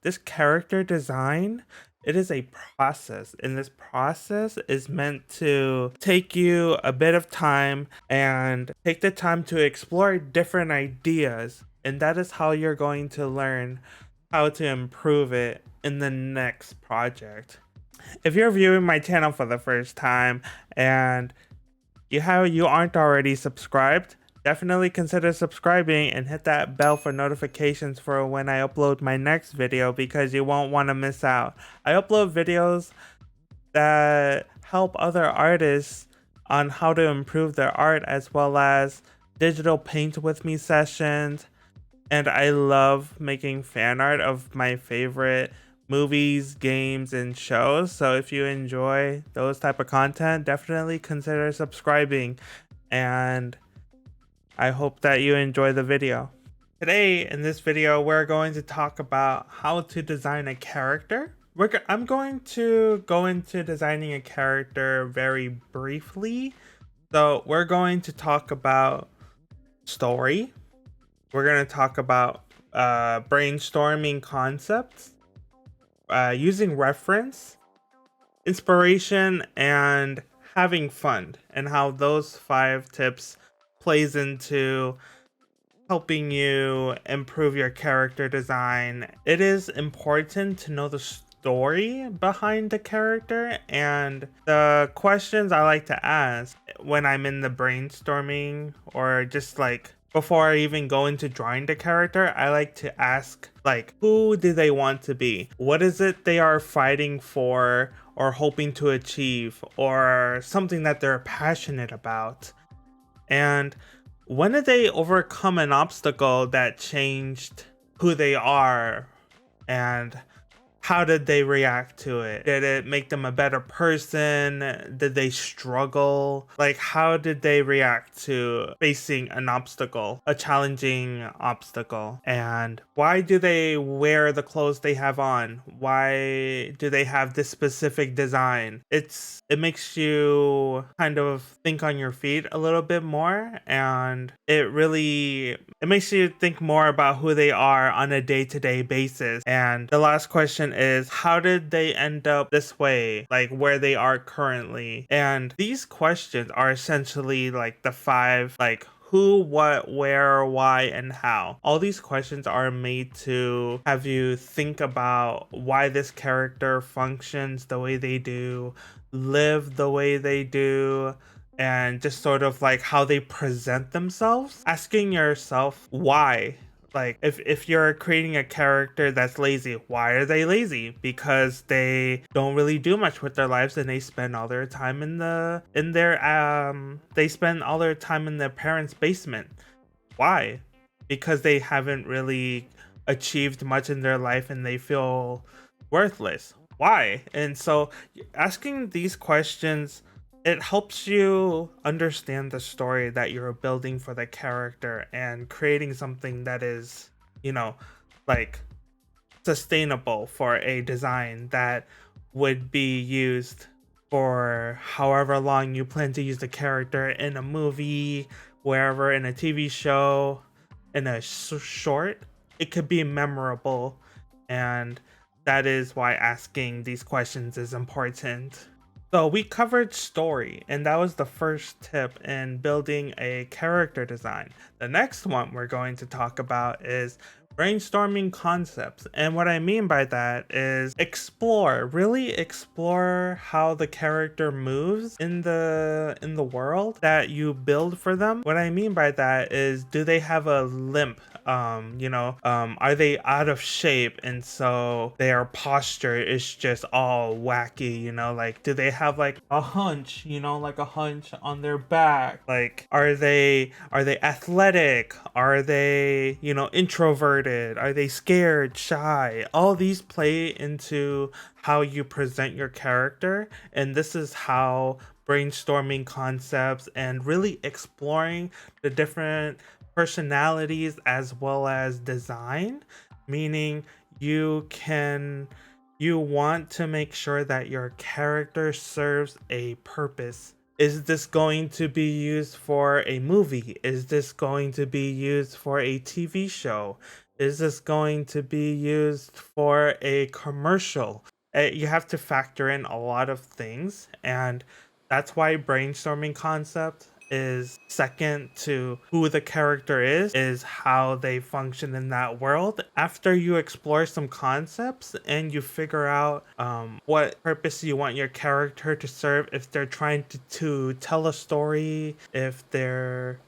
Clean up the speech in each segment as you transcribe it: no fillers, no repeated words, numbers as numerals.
this character design, it is a process, and this process is meant to take you a bit of time and take the time to explore different ideas, and that is how you're going to learn how to improve it in the next project. If you're viewing my channel for the first time and you aren't already subscribed, definitely consider subscribing and hit that bell for notifications for when I upload my next video, because you won't want to miss out. I upload videos that help other artists on how to improve their art, as well as digital paint with me sessions, and I love making fan art of my favorite movies, games, and shows. So if you enjoy those type of content, definitely consider subscribing, and I hope that you enjoy the video. Today in this video, we're going to talk about how to design a character. I'm going to go into designing a character very briefly. So we're going to talk about story. We're going to talk about brainstorming concepts, using reference, inspiration, and having fun, and how those 5 tips plays into helping you improve your character design. It is important to know the story behind the character, and the questions I like to ask when I'm in the brainstorming, or just like before I even go into drawing the character, I like to ask, like, who do they want to be? What is it they are fighting for or hoping to achieve, or something that they're passionate about? And when did they overcome an obstacle that changed who they are, and how did they react to it? Did it make them a better person? Did they struggle? Like, how did they react to facing an obstacle, a challenging obstacle? And why do they wear the clothes they have on? Why do they have this specific design? It makes you kind of think on your feet a little bit more, and it makes you think more about who they are on a day-to-day basis. And the last question is, how did they end up this way, like where they are currently? And these questions are essentially like the 5, like, who, what, where, why, and how. All these questions are made to have you think about why this character functions the way they do, live the way they do, and just sort of like how they present themselves. Asking yourself why. Like, if you're creating a character that's lazy, why are they lazy? Because they don't really do much with their lives, and they spend all their time in their parents' basement. Why? Because they haven't really achieved much in their life and they feel worthless. Why? And so asking these questions, it helps you understand the story that you're building for the character, and creating something that is, like, sustainable for a design that would be used for however long you plan to use the character in a movie, wherever, in a TV show, in a short. It could be memorable, and that is why asking these questions is important. So we covered story, and that was the first tip in building a character design. The next one we're going to talk about is brainstorming concepts. And what I mean by that is really explore how the character moves in the world that you build for them. What I mean by that is, do they have a limp? Are they out of shape, and so their posture is just all wacky? Like, do they have like a hunch, like a hunch on their back? Like, are they athletic? Are they, introverted? Are they scared, shy? All these play into how you present your character, and this is how brainstorming concepts and really exploring the different personalities as well as design, meaning you want to make sure that your character serves a purpose. Is this going to be used for a movie? Is this going to be used for a TV show? Is this going to be used for a commercial? You have to factor in a lot of things, and that's why brainstorming concept is second to who the character is how they function in that world. After you explore some concepts and you figure out what purpose you want your character to serve, if they're trying to tell a story, if they're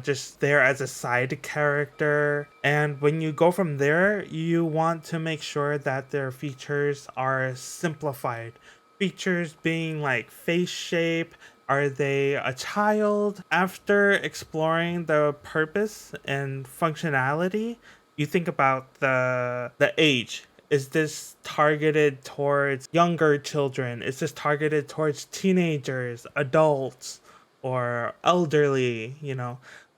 just there as a side character. And when you go from there, you want to make sure that their features are simplified. Features being like face shape, are they a child? After exploring the purpose and functionality, you think about the age. Is this targeted towards younger children? Is this targeted towards teenagers, adults, or elderly?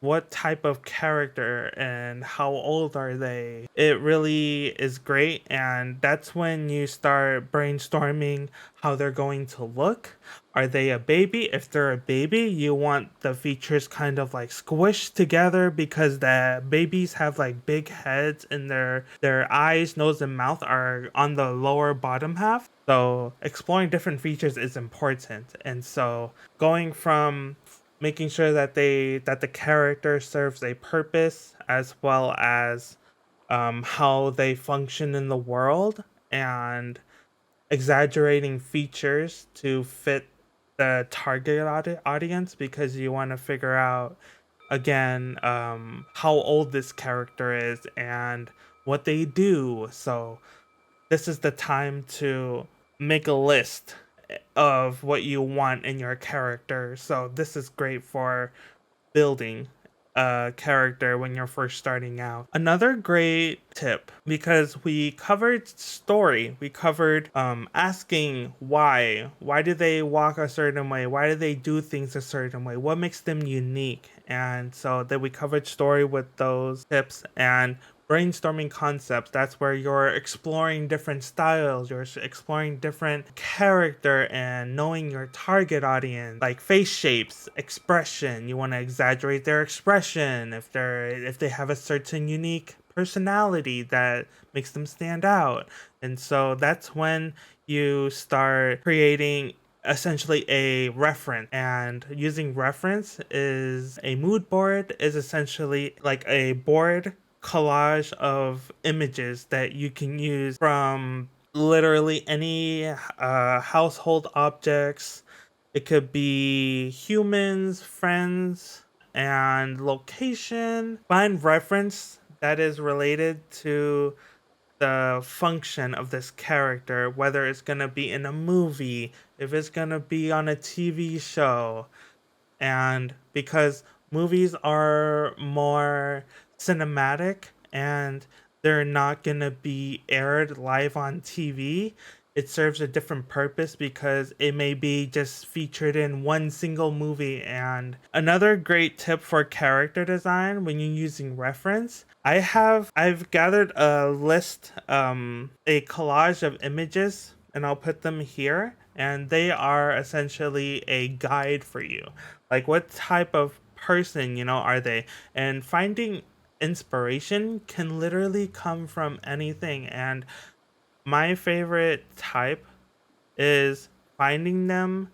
What type of character and how old are they? It really is great, and that's when you start brainstorming how they're going to look. Are they a baby? If they're a baby, you want the features kind of like squished together because the babies have like big heads and their eyes, nose, and mouth are on the lower bottom half. So exploring different features is important. And so going from making sure that the character serves a purpose as well as how they function in the world, and exaggerating features to fit the target audience, because you want to figure out again how old this character is and what they do. So this is the time to make a list of what you want in your character. So this is great for building a character when you're first starting out. Another great tip, because we covered story, we covered asking why do they walk a certain way, why do they do things a certain way, what makes them unique. And so that we covered story with those tips, and brainstorming concepts, that's where you're exploring different styles, you're exploring different character and knowing your target audience, like face shapes, expression. You want to exaggerate their expression if they have a certain unique personality that makes them stand out. And so that's when you start creating essentially a reference. And using reference is a mood board, is essentially like a board collage of images that you can use from literally any household objects. It could be humans, friends, and location. Find reference that is related to the function of this character, whether it's gonna be in a movie, if it's gonna be on a TV show. And because movies are more cinematic and they're not going to be aired live on TV, it serves a different purpose because it may be just featured in one single movie. And another great tip for character design when you're using reference, I've gathered a list, a collage of images, and I'll put them here, and they are essentially a guide for you. Like, what type of person, are they? And finding inspiration can literally come from anything. And my favorite type is finding them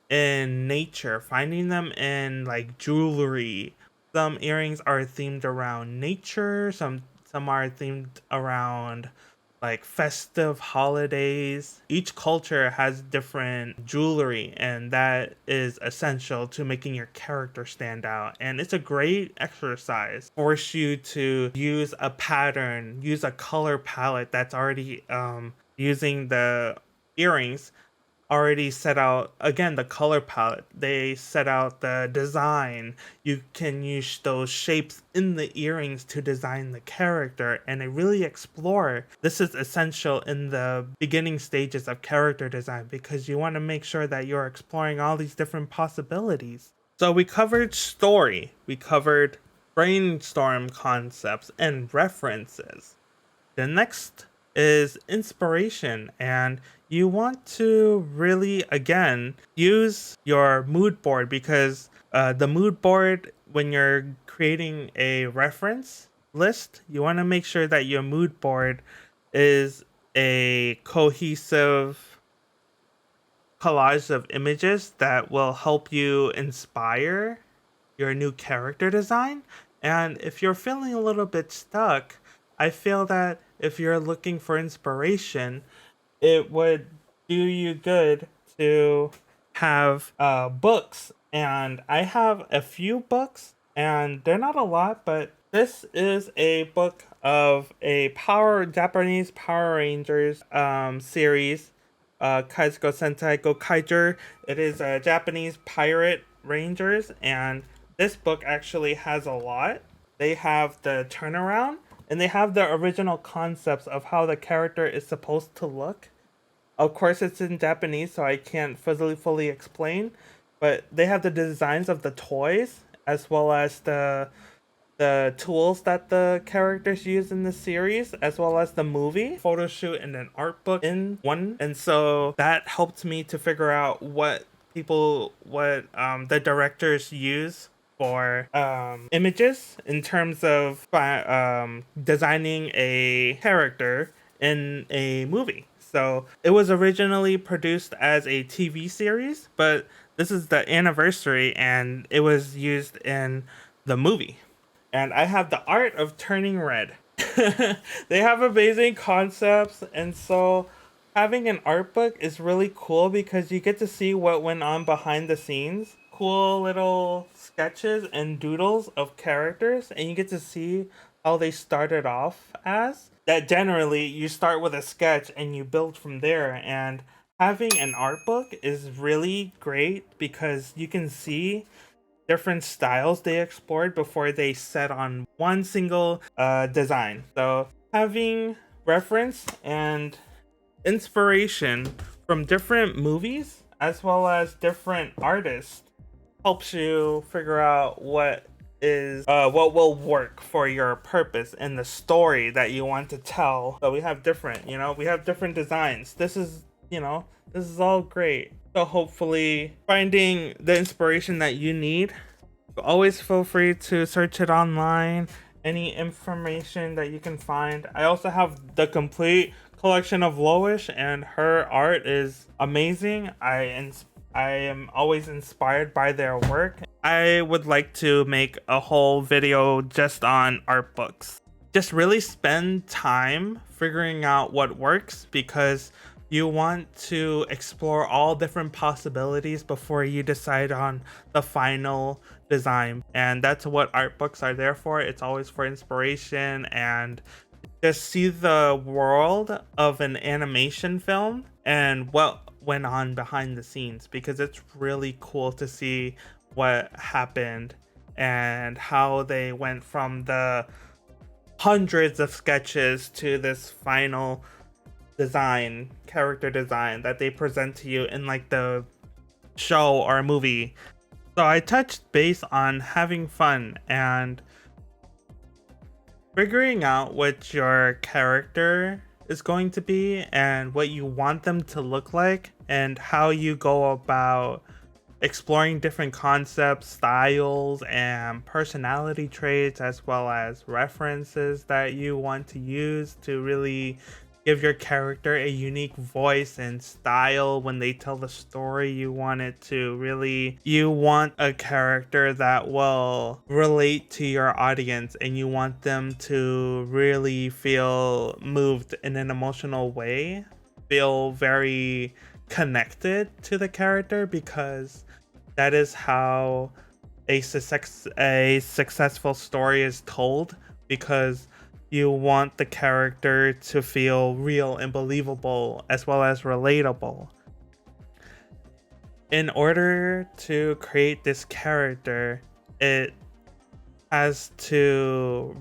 in nature, finding them in like jewelry. Some earrings are themed around nature, some are themed around like festive holidays. Each culture has different jewelry, and that is essential to making your character stand out. And it's a great exercise. Force you to use a pattern, use a color palette that's already using the earrings already set out, again, the color palette, they set out the design. You can use those shapes in the earrings to design the character, and they really explore. This is essential in the beginning stages of character design because you want to make sure that you're exploring all these different possibilities. So we covered story, we covered brainstorm concepts and references. The next is inspiration, and you want to really, again, use your mood board, because the mood board, when you're creating a reference, list, you want to make sure that your mood board is a cohesive collage of images that will help you inspire your new character design. And if you're feeling a little bit stuck, I feel that if you're looking for inspiration, it would do you good to have books. And I have a few books, and they're not a lot, but this is a book of a Japanese Power Rangers series, Kaizuko Sentai Go Kaiger. It is a Japanese pirate rangers, and this book actually has a lot. They have the turnaround, and they have the original concepts of how the character is supposed to look. Of course, it's in Japanese, so I can't fully explain. But they have the designs of the toys as well as the tools that the characters use in the series, as well as the movie, photo shoot, and an art book in one. And so that helped me to figure out what the directors use for images in terms of designing a character in a movie. So it was originally produced as a TV series, but this is the anniversary and it was used in the movie. And I have the art of turning red. They have amazing concepts, and so having an art book is really cool because you get to see what went on behind the scenes. Cool little sketches and doodles of characters, and you get to see how they started off as. That generally you start with a sketch and you build from there, and having an art book is really great because you can see different styles they explored before they set on one single design. So having reference and inspiration from different movies as well as different artists helps you figure out what will work for your purpose and the story that you want to tell. So we have different designs. This is all great. So hopefully finding the inspiration that you need. Always feel free to search it online. Any information that you can find. I also have the complete collection of Loish, and her art is amazing. I am always inspired by their work. I would like to make a whole video just on art books. Just really spend time figuring out what works because you want to explore all different possibilities before you decide on the final design. And that's what art books are there for. It's always for inspiration and just see the world of an animation film and what went on behind the scenes, because it's really cool to see what happened and how they went from the hundreds of sketches to this final character design that they present to you in like the show or movie. So I touched base on having fun and figuring out what your character is going to be and what you want them to look like and how you go about exploring different concepts, styles, and personality traits, as well as references that you want to use to really give your character a unique voice and style when they tell the story you want you want a character that will relate to your audience and you want them to really feel moved in an emotional way, feel very connected to the character, because that is how a successful story is told, because you want the character to feel real and believable as well as relatable. In order to create this character, it has to,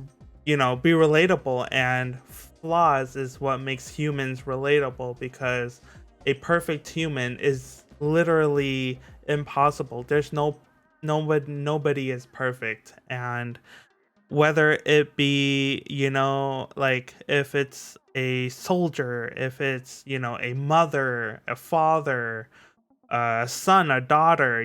be relatable, and flaws is what makes humans relatable, because a perfect human is literally impossible. There's nobody is perfect, and whether it be, like if it's a soldier, if it's, a mother, a father, a son, a daughter,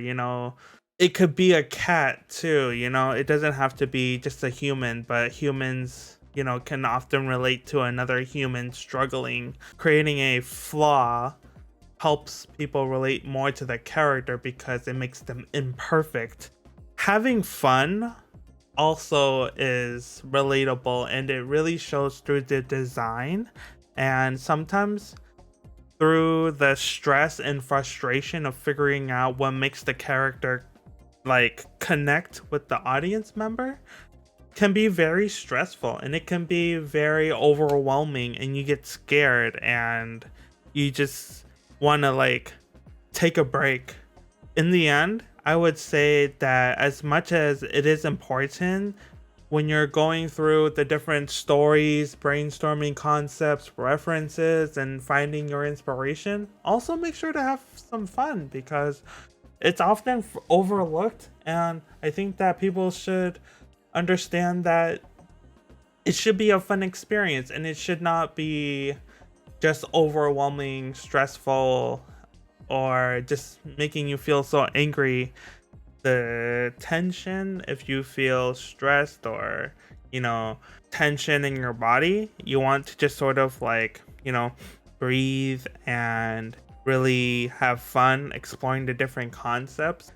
it could be a cat too, you know, it doesn't have to be just a human, but humans, you know, can often relate to another human struggling. Creating a flaw helps people relate more to the character because it makes them imperfect. Having fun also is relatable, and it really shows through the design and sometimes through the stress and frustration of figuring out what makes the character like connect with the audience member can be very stressful, and it can be very overwhelming, and you get scared and you just want to like take a break. In the end, I would say that as much as it is important when you're going through the different stories, brainstorming concepts, references, and finding your inspiration, also make sure to have some fun because it's often overlooked. And I think that people should understand that it should be a fun experience and it should not be just overwhelming, stressful, or just making you feel so angry. The tension, if you feel stressed or, you know, tension in your body, you want to just sort of like, you know, breathe and really have fun exploring the different concepts.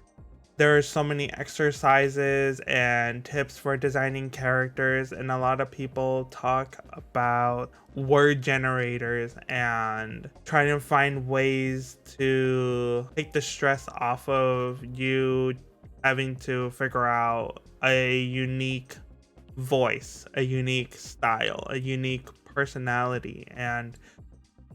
There are so many exercises and tips for designing characters, and a lot of people talk about word generators and trying to find ways to take the stress off of you having to figure out a unique voice, a unique style, a unique personality. And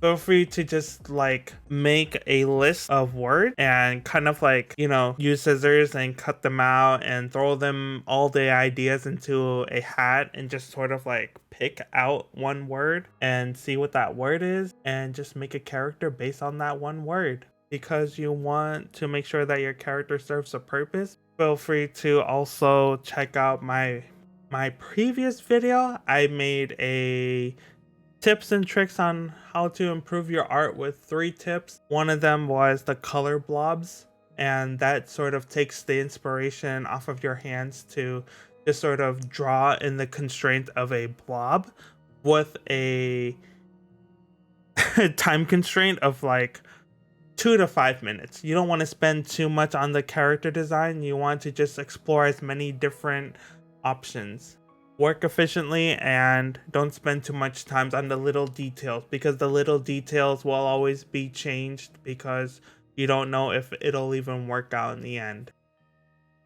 feel free to just like make a list of words and kind of like, you know, use scissors and cut them out and throw them all the ideas into a hat and just sort of like pick out one word and see what that word is and just make a character based on that one word, because you want to make sure that your character serves a purpose. Feel free to also check out my previous video. I made a tips and tricks on how to improve your art with 3 tips. One of them was the color blobs, and that sort of takes the inspiration off of your hands to just sort of draw in the constraint of a blob with a time constraint of like 2 to 5 minutes. You don't want to spend too much on the character design. You want to just explore as many different options. Work efficiently and don't spend too much time on the little details, because the little details will always be changed because you don't know if it'll even work out in the end.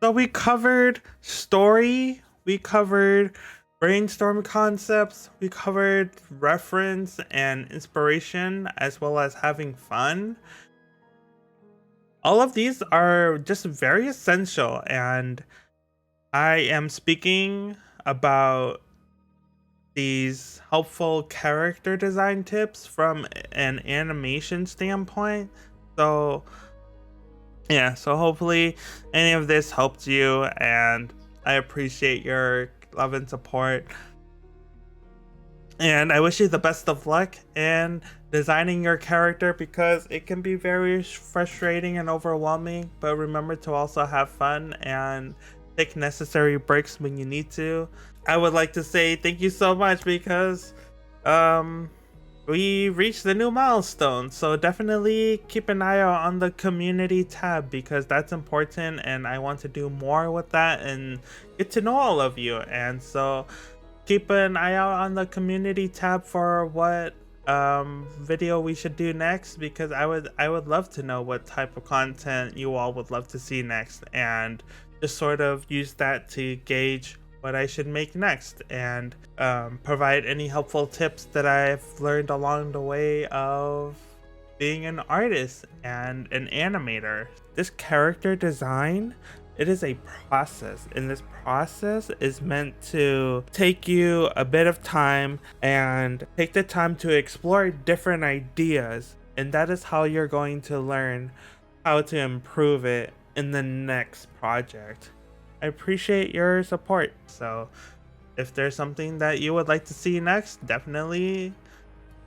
So we covered story, we covered brainstorm concepts, we covered reference and inspiration, as well as having fun. All of these are just very essential, and I am speaking about these helpful character design tips from an animation standpoint. So yeah, so hopefully any of this helped you, and I appreciate your love and support. And I wish you the best of luck in designing your character, because it can be very frustrating and overwhelming, but remember to also have fun and take necessary breaks when you need to. I would like to say thank you so much, because we reached the new milestone. So definitely keep an eye out on the community tab, because that's important, and I want to do more with that and get to know all of you. And so keep an eye out on the community tab for what video we should do next, because I would love to know what type of content you all would love to see next, and just sort of use that to gauge what I should make next, and provide any helpful tips that I've learned along the way of being an artist and an animator. This character design, it is a process, and this process is meant to take you a bit of time and take the time to explore different ideas, and that is how you're going to learn how to improve it in the next project. I appreciate your support, so if there's something that you would like to see next, definitely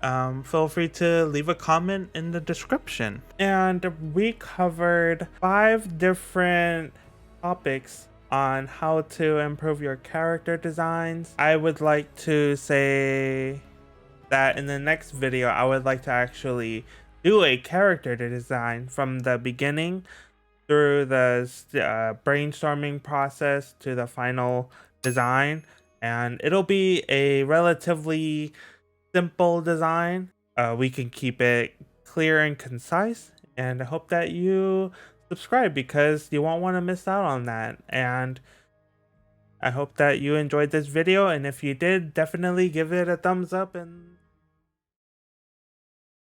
feel free to leave a comment in the description. And we covered 5 different topics on how to improve your character designs. I would like to say that in the next video, I would like to actually do a character design from the beginning through the brainstorming process to the final design, and it'll be a relatively simple design. We can keep it clear and concise, and I hope that you subscribe because you won't want to miss out on that. And I hope that you enjoyed this video, and if you did, definitely give it a thumbs up and